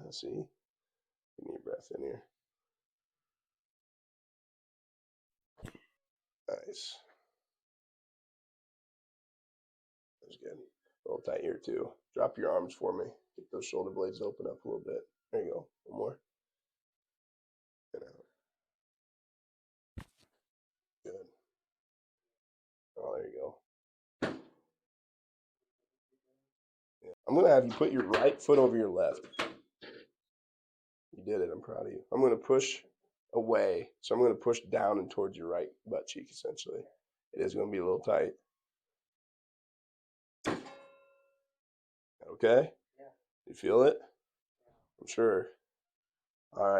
Let's see. Give me a breath in here. Nice. That was good. A little tight here too. Drop your arms for me. Get those shoulder blades open up a little bit. There you go. One more. And out. Good. Oh, there you go. Yeah. I'm going to have you put your right foot over your left. You did it. I'm proud of you. I'm going to push away. So I'm going to push down and towards your right butt cheek, essentially. It is going to be a little tight. Okay? You feel it? I'm sure. All right.